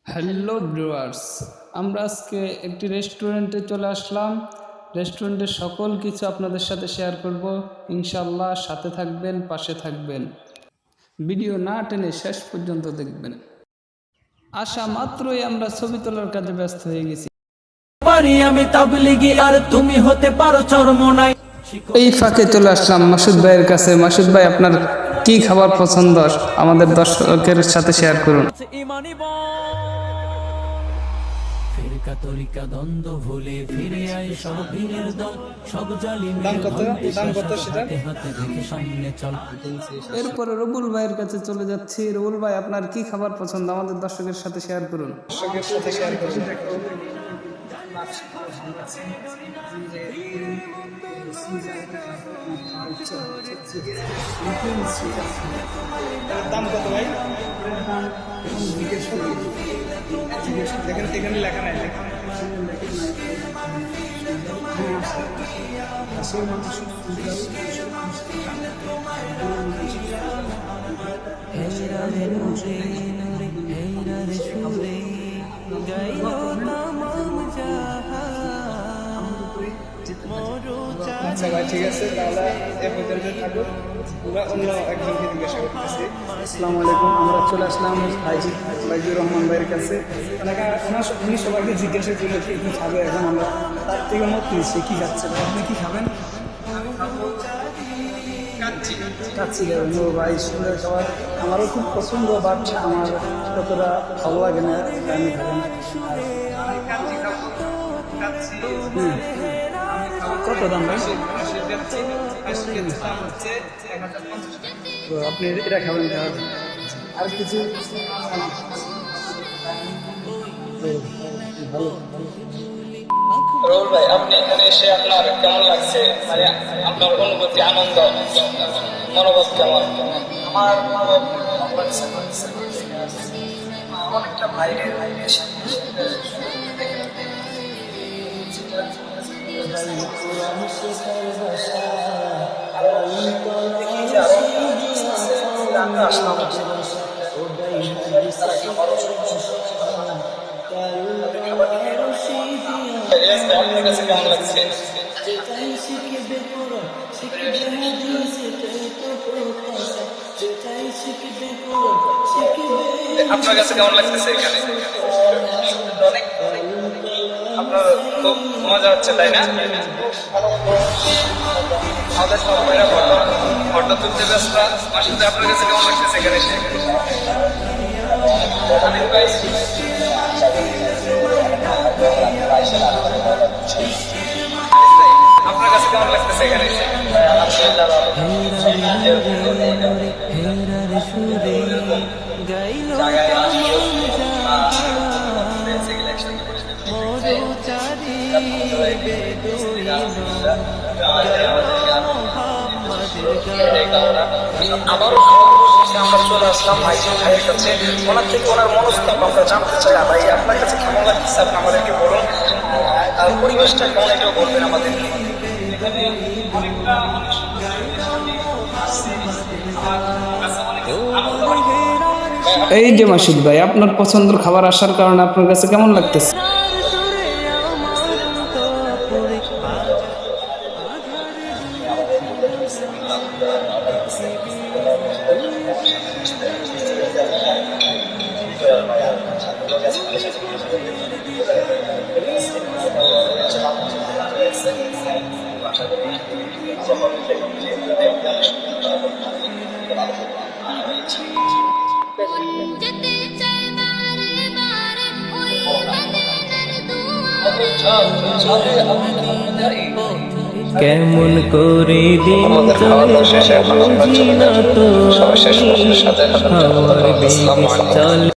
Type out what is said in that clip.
Hello viewers, আমরা আজকে একটি রেস্টুরেন্টে চলে আসলাম। রেস্টুরেন্টের সকল কিছু আপনাদের সাথে শেয়ার করব ইনশাআল্লাহ। সাথে থাকবেন, পাশে থাকবেন, ভিডিও না টেনে শেষ পর্যন্ত দেখবেন। আসা মাত্রই আমরা ছবি তোলার কাজে ব্যস্ত হয়ে গেছি। আমি তাবলিগি আর তুমি হতে পারো চরমোনাই। এই ফাঁকে চলে আসলাম মাসুদ ভাইয়ের কাছে। মাসুদ ভাই, আপনার কি খাবার পছন্দ আমাদের দর্শকের সাথে শেয়ার করুন। ইমানি ফিরকা তরিকা দ্বন্দ্ব ভুলে ফিরে আয় সব বীরের দল, সব জালিমের হাতে হাতে রেখে সামনে চল। এরপরে রবুল ভাইয়ের কাছে চলে যাচ্ছি। রবুল ভাই, আপনার কি খাবার পছন্দ আমাদের দর্শকের সাথে শেয়ার করুন। দাম কত ভাই? দেখেন এখানে লেখা নাই, আচ্ছা ভাই, ঠিক আছে, তাহলে এ পর্যন্ত থাকুক। আমরা অন্য একজনকে জিজ্ঞাসা করতেছি। আসসালামু আলাইকুম, আমরা চলে আসলাম বাইজুর রহমান ভাইয়ের কাছে। উনি সবাইকে জিজ্ঞাসা করলে কি কী খাবে, এখন আমরা তার থেকে মত নিচ্ছি কী খাচ্ছে। আপনি কী খাবেন? কাচ্ছি খাবেন? ও ভাই, সুন্দর খাবার, আমারও খুব পছন্দ, বাট আমার ততটা ভালো লাগে না, আমি খাবেন। কত দাম ভাই? তো আপনি এটা খাবেন? আর কিছু ভালো। রোল ভাই, আপনি এখানে এসে আপনার কেমন লাগছে? মানে আপনার অনুভূতি, আনন্দ, মনোভাব কেমন? আমার মনোভাব অনেকটা বাইরের আসলাম। আপনার কাছে কেমন লাগছে? আপনার কাছে কেমন লাগতেছে? এখানে অনেক আপনার খুব মজা হচ্ছে, তাই না? আমাদের সবাই ফটো তুলতে ব্যস্ত। আসলে আপনার কাছে কেমন লাগতেছে এখানে এসে? আপনার কাছে কেমন লাগতেছে এখানে এসে? আবারও আমরা চলে আসলাম ভাইয়ের কাছে। ওনার থেকে ওনার মনস্তাপ আমরা জানতে চাই। ভাই, আপনার কাছে কেমন লাগতেছে আপনি আমাদেরকে বলুন, আর পরিবেশটা কেমন এটাও বলবেন আমাদেরকে। এই যে মাসুদ ভাই, আপনার পছন্দের খাবার আসার কারণে আপনার কাছে কেমন লাগতেছে? কেমন করে দিন চলে বুঝি না তো, আমার বেশ চলে।